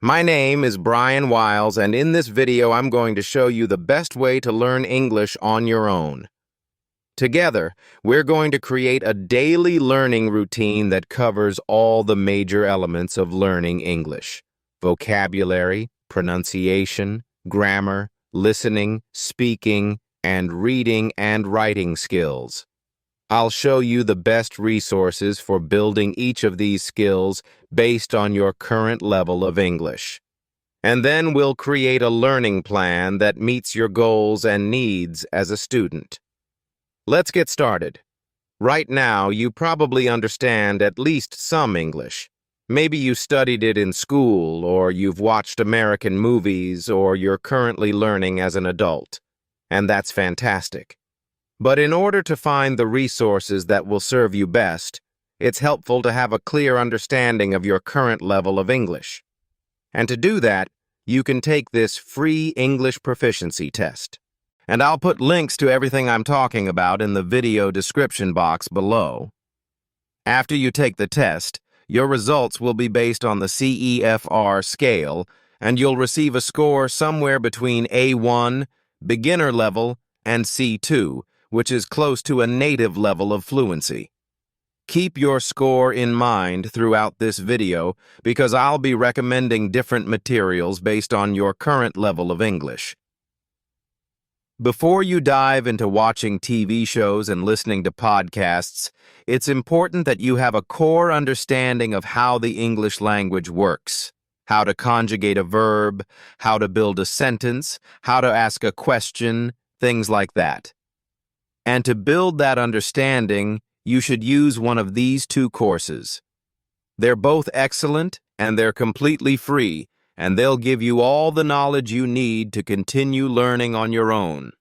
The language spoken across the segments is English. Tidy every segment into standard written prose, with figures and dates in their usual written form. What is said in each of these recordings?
My name is Brian Wiles, and in this video I'm going to show you the best way to learn English on your own. Together, we're going to create a daily learning routine that covers all the major elements of learning English: vocabulary, pronunciation, grammar, listening, speaking, and reading and writing skills. I'll show you the best resources for building each of these skills based on your current level of English. And then we'll create a learning plan that meets your goals and needs as a student. Let's get started. Right now, you probably understand at least some English. Maybe you studied it in school, or you've watched American movies, or you're currently learning as an adult. And that's fantastic. But in order to find the resources that will serve you best, it's helpful to have a clear understanding of your current level of English. And to do that, you can take this free English proficiency test. And I'll put links to everything I'm talking about in the video description box below. After you take the test, your results will be based on the CEFR scale, and you'll receive a score somewhere between A1, beginner level, and C2, which is close to a native level of fluency. Keep your score in mind throughout this video because I'll be recommending different materials based on your current level of English. Before you dive into watching TV shows and listening to podcasts, it's important that you have a core understanding of how the English language works, how to conjugate a verb, how to build a sentence, how to ask a question, things like that. And to build that understanding, you should use one of these two courses. They're both excellent, and they're completely free, and they'll give you all the knowledge you need to continue learning on your own.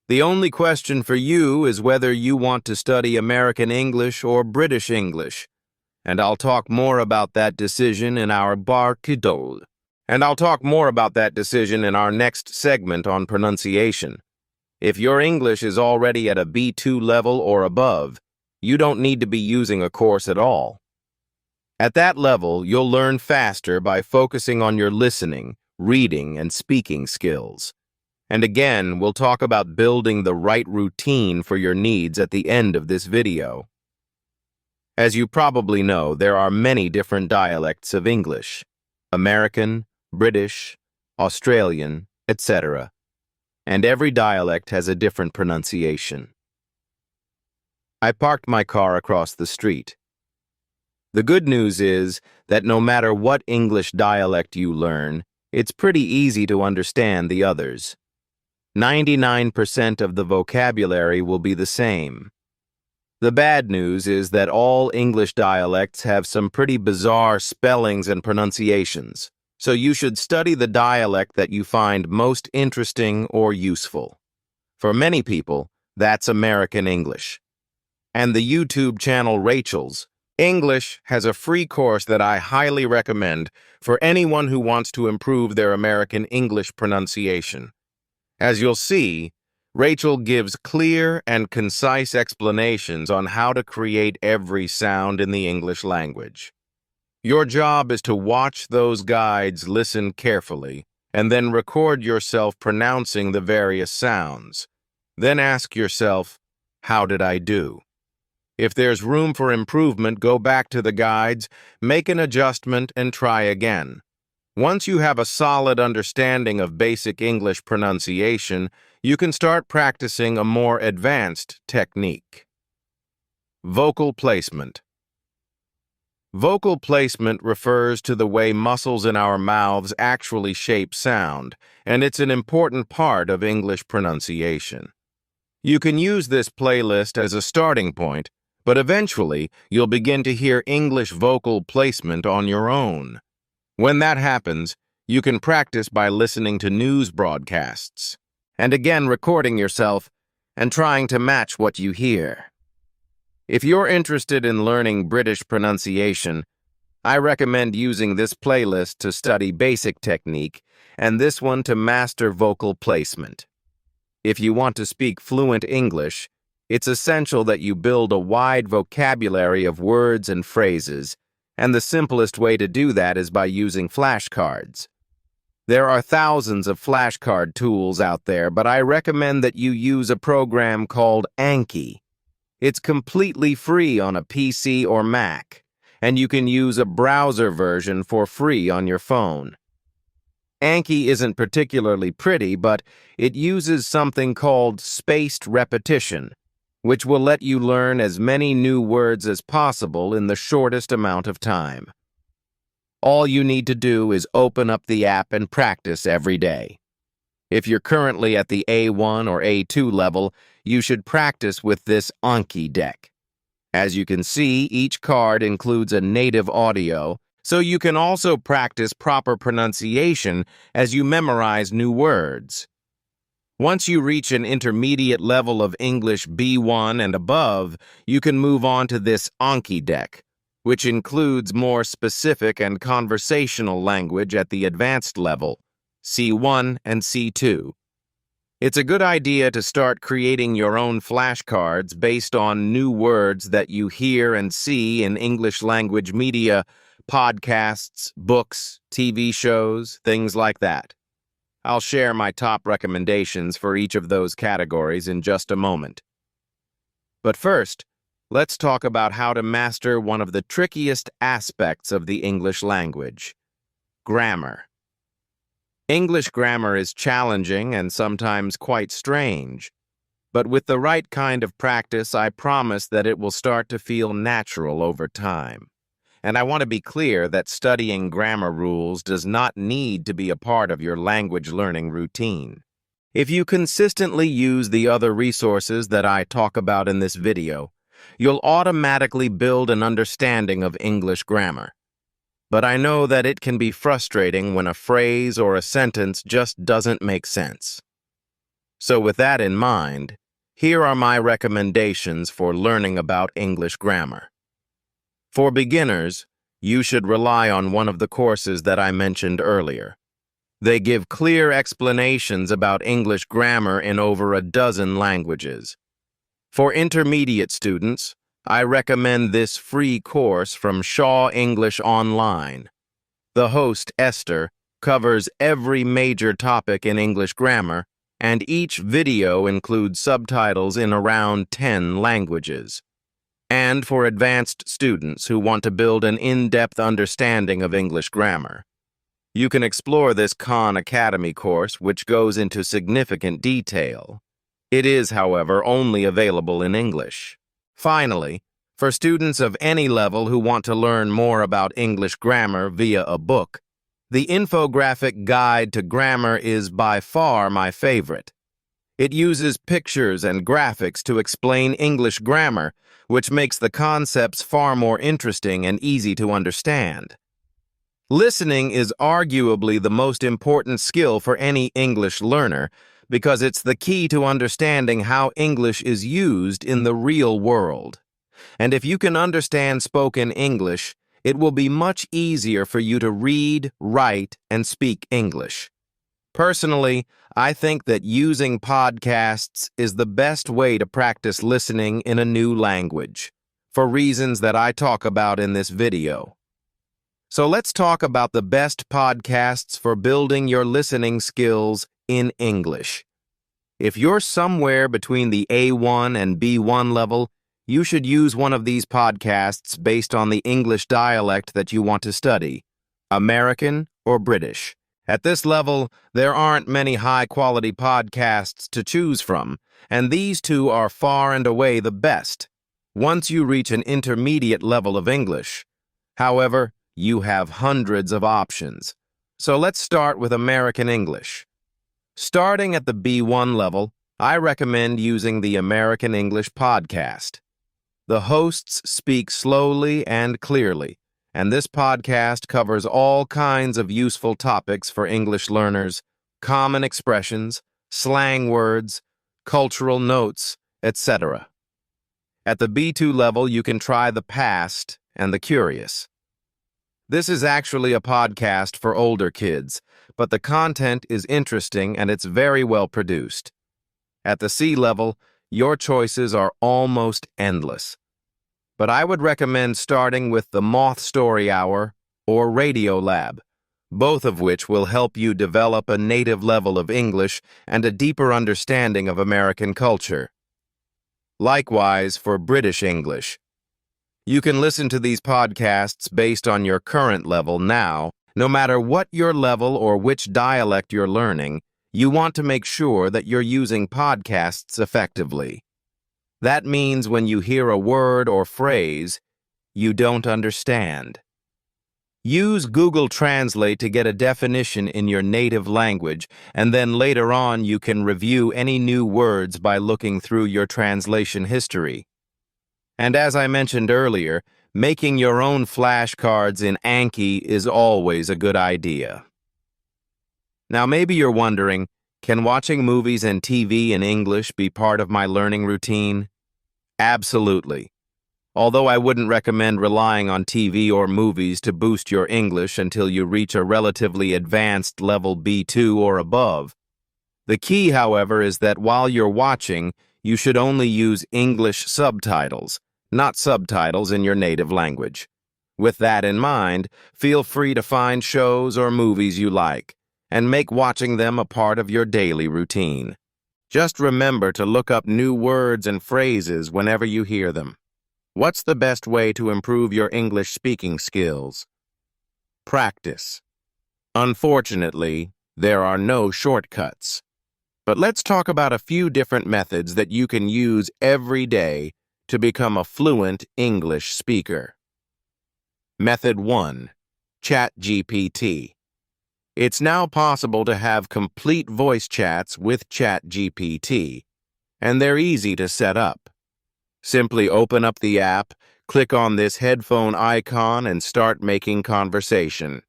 The only question for you is whether you want to study American English or British English, and I'll talk more about that decision in our next segment on pronunciation. If your English is already at a B2 level or above, you don't need to be using a course at all. At that level, you'll learn faster by focusing on your listening, reading, and speaking skills. And again, we'll talk about building the right routine for your needs at the end of this video. As you probably know, there are many different dialects of English: American, British, Australian, etc. And every dialect has a different pronunciation. I parked my car across the street. The good news is that no matter what English dialect you learn, it's pretty easy to understand the others. 99% of the vocabulary will be the same. The bad news is that all English dialects have some pretty bizarre spellings and pronunciations. So you should study the dialect that you find most interesting or useful. For many people, that's American English. And the YouTube channel Rachel's English has a free course that I highly recommend for anyone who wants to improve their American English pronunciation. As you'll see, Rachel gives clear and concise explanations on how to create every sound in the English language. Your job is to watch those guides, listen carefully, and then record yourself pronouncing the various sounds. Then ask yourself, how did I do? If there's room for improvement, go back to the guides, make an adjustment, and try again. Once you have a solid understanding of basic English pronunciation, you can start practicing a more advanced technique. Vocal placement. Vocal placement refers to the way muscles in our mouths actually shape sound, and it's an important part of English pronunciation. You can use this playlist as a starting point, but eventually you'll begin to hear English vocal placement on your own. When that happens, you can practice by listening to news broadcasts, and again recording yourself and trying to match what you hear. If you're interested in learning British pronunciation, I recommend using this playlist to study basic technique and this one to master vocal placement. If you want to speak fluent English, it's essential that you build a wide vocabulary of words and phrases, And the simplest way to do that is by using flashcards. There are thousands of flashcard tools out there, but I recommend that you use a program called Anki. It's completely free on a PC or Mac, and you can use a browser version for free on your phone. Anki isn't particularly pretty, but it uses something called spaced repetition, which will let you learn as many new words as possible in the shortest amount of time. All you need to do is open up the app and practice every day. If you're currently at the A1 or A2 level, you should practice with this Anki deck. As you can see, each card includes a native audio, so you can also practice proper pronunciation as you memorize new words. Once you reach an intermediate level of English B1 and above, you can move on to this Anki deck, which includes more specific and conversational language at the advanced level, C1 and C2. It's a good idea to start creating your own flashcards based on new words that you hear and see in English language media, podcasts, books, TV shows, things like that. I'll share my top recommendations for each of those categories in just a moment. But first, let's talk about how to master one of the trickiest aspects of the English language: grammar. English grammar is challenging and sometimes quite strange, but with the right kind of practice, I promise that it will start to feel natural over time. And I want to be clear that studying grammar rules does not need to be a part of your language learning routine. If you consistently use the other resources that I talk about in this video, you'll automatically build an understanding of English grammar. But I know that it can be frustrating when a phrase or a sentence just doesn't make sense. So with that in mind, here are my recommendations for learning about English grammar. For beginners, you should rely on one of the courses that I mentioned earlier. They give clear explanations about English grammar in over a dozen languages. For intermediate students, I recommend this free course from Shaw English Online. The host, Esther, covers every major topic in English grammar, and each video includes subtitles in around 10 languages. And for advanced students who want to build an in-depth understanding of English grammar, you can explore this Khan Academy course, which goes into significant detail. It is, however, only available in English. Finally, for students of any level who want to learn more about English grammar via a book, the infographic guide to grammar is by far my favorite. It uses pictures and graphics to explain English grammar, which makes the concepts far more interesting and easy to understand. Listening is arguably the most important skill for any English learner because it's the key to understanding how English is used in the real world. And if you can understand spoken English, it will be much easier for you to read, write, and speak English. Personally, I think that using podcasts is the best way to practice listening in a new language, for reasons that I talk about in this video. So let's talk about the best podcasts for building your listening skills in English. If you're somewhere between the A1 and B1 level, you should use one of these podcasts based on the English dialect that you want to study, American or British. At this level, there aren't many high-quality podcasts to choose from, and these two are far and away the best. Once you reach an intermediate level of English, however, you have hundreds of options. So let's start with American English. Starting at the B1 level, I recommend using the American English podcast. The hosts speak slowly and clearly, and this podcast covers all kinds of useful topics for English learners, common expressions, slang words, cultural notes, etc. At the B2 level, you can try The Past and The Curious. This is actually a podcast for older kids, but the content is interesting and it's very well produced. At the C level, your choices are almost endless. but I would recommend starting with the Moth Story Hour or Radio Lab, both of which will help you develop a native level of English and a deeper understanding of American culture. Likewise for British English. You can listen to these podcasts based on your current level now. No matter what your level or which dialect you're learning, you want to make sure that you're using podcasts effectively. That means when you hear a word or phrase you don't understand, use Google Translate to get a definition in your native language, and then later on you can review any new words by looking through your translation history. And as I mentioned earlier, making your own flashcards in Anki is always a good idea. Now maybe you're wondering, can watching movies and TV in English be part of my learning routine? Absolutely. Although I wouldn't recommend relying on TV or movies to boost your English until you reach a relatively advanced level B2 or above. The key, however, is that while you're watching, you should only use English subtitles, not subtitles in your native language. With that in mind, feel free to find shows or movies you like, and make watching them a part of your daily routine. Just remember to look up new words and phrases whenever you hear them. What's the best way to improve your English speaking skills? Practice. Unfortunately, there are no shortcuts. But let's talk about a few different methods that you can use every day to become a fluent English speaker. Method 1. ChatGPT. It's now possible to have complete voice chats with ChatGPT, and they're easy to set up. Simply open up the app, click on this headphone icon, and start making conversation.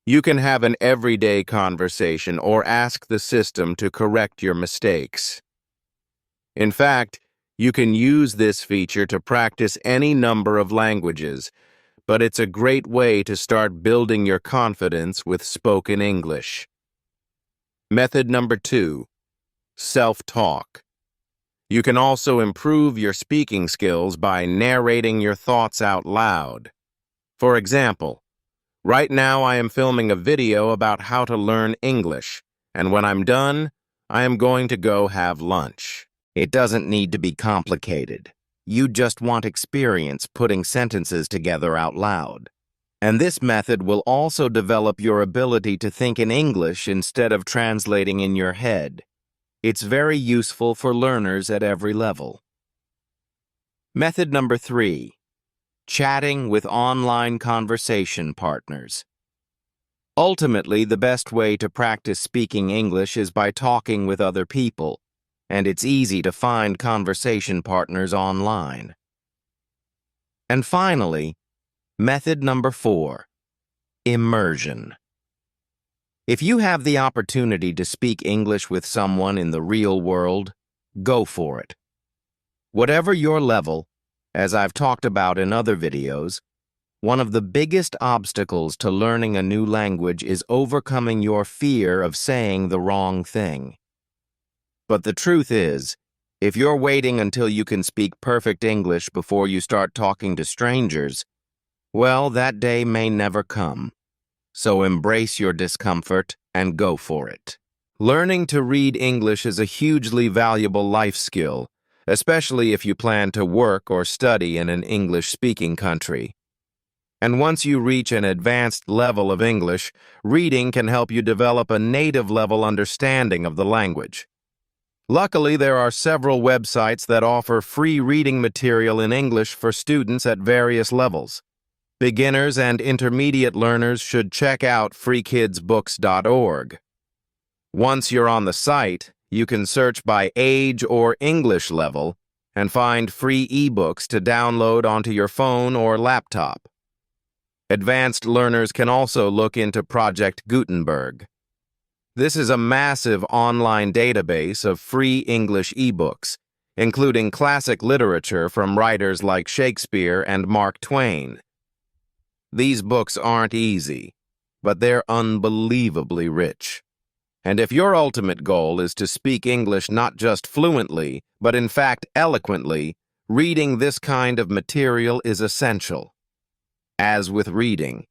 You can have an everyday conversation or ask the system to correct your mistakes. In fact, you can use this feature to practice any number of languages, but it's a great way to start building your confidence with spoken English. Method number 2. Self-talk. You can also improve your speaking skills by narrating your thoughts out loud. For example, right now I am filming a video about how to learn English, and when I'm done, I am going to go have lunch. It doesn't need to be complicated. You just want experience putting sentences together out loud. And this method will also develop your ability to think in English instead of translating in your head. It's very useful for learners at every level. Method number 3. Chatting with online conversation partners. Ultimately, the best way to practice speaking English is by talking with other people, and it's easy to find conversation partners online. And finally, method number 4. Immersion. If you have the opportunity to speak English with someone in the real world, go for it. Whatever your level, as I've talked about in other videos, one of the biggest obstacles to learning a new language is overcoming your fear of saying the wrong thing. But the truth is, if you're waiting until you can speak perfect English before you start talking to strangers, well, that day may never come. So embrace your discomfort and go for it. Learning to read English is a hugely valuable life skill, especially if you plan to work or study in an English-speaking country. And once you reach an advanced level of English, reading can help you develop a native-level understanding of the language. Luckily, there are several websites that offer free reading material in English for students at various levels. Beginners and intermediate learners should check out freekidsbooks.org. Once you're on the site, you can search by age or English level and find free ebooks to download onto your phone or laptop. Advanced learners can also look into Project Gutenberg. This is a massive online database of free English ebooks, including classic literature from writers like Shakespeare and Mark Twain. These books aren't easy, but they're unbelievably rich. And if your ultimate goal is to speak English not just fluently, but in fact eloquently, Reading this kind of material is essential. As with reading,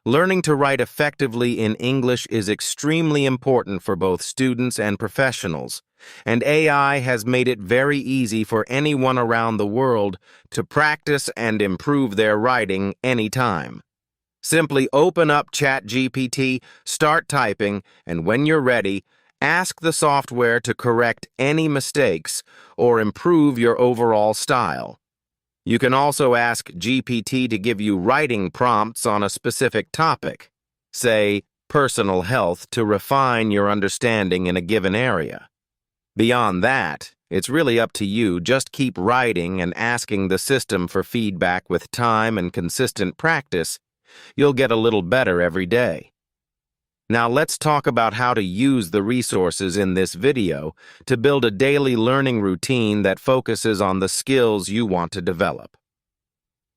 learning to write effectively in English is extremely important for both students and professionals, and AI has made it very easy for anyone around the world to practice and improve their writing anytime. Simply open up ChatGPT, start typing, and when you're ready, ask the software to correct any mistakes or improve your overall style. You can also ask GPT to give you writing prompts on a specific topic, say personal health, to refine your understanding in a given area. Beyond that, it's really up to you. Just keep writing and asking the system for feedback. With time and consistent practice, you'll get a little better every day. Now let's talk about how to use the resources in this video to build a daily learning routine that focuses on the skills you want to develop.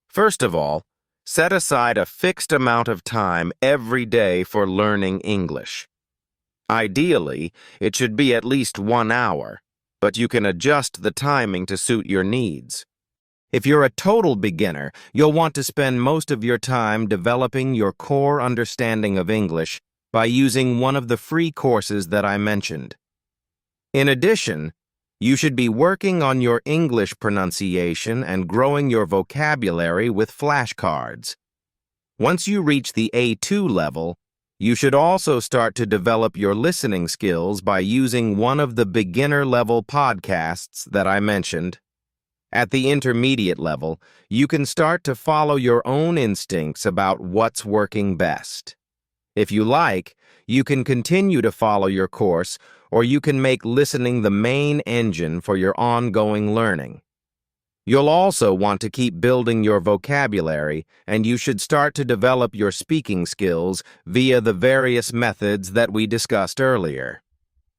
First of all, set aside a fixed amount of time every day for learning English. Ideally, it should be at least 1 hour, but you can adjust the timing to suit your needs. If you're a total beginner, you'll want to spend most of your time developing your core understanding of English by using one of the free courses that I mentioned. In addition, you should be working on your English pronunciation and growing your vocabulary with flashcards. Once you reach the A2 level, you should also start to develop your listening skills by using one of the beginner-level podcasts that I mentioned. At the intermediate level, you can start to follow your own instincts about what's working best. If you like, you can continue to follow your course, or you can make listening the main engine for your ongoing learning. You'll also want to keep building your vocabulary, and you should start to develop your speaking skills via the various methods that we discussed earlier.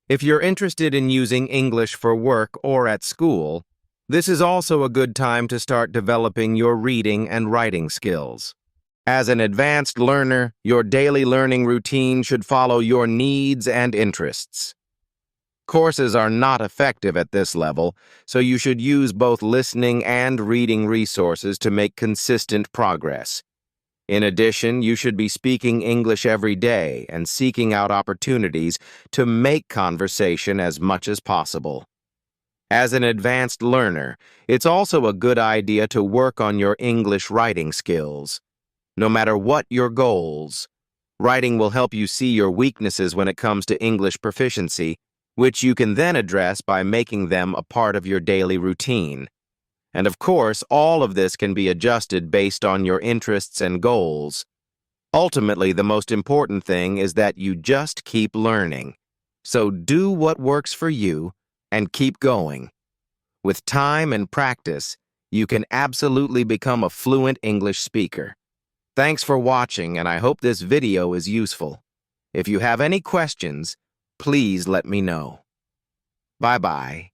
If you're interested in using English for work or at school, this is also a good time to start developing your reading and writing skills. As an advanced learner, your daily learning routine should follow your needs and interests. Courses are not effective at this level, so you should use both listening and reading resources to make consistent progress. In addition, you should be speaking English every day and seeking out opportunities to make conversation as much as possible. As an advanced learner, it's also a good idea to work on your English writing skills. No matter what your goals, writing will help you see your weaknesses when it comes to English proficiency, which you can then address by making them a part of your daily routine. And of course, all of this can be adjusted based on your interests and goals. Ultimately, the most important thing is that you just keep learning. So do what works for you and keep going. With time and practice, you can absolutely become a fluent English speaker. Thanks for watching, and I hope this video is useful. If you have any questions, please let me know. Bye-bye.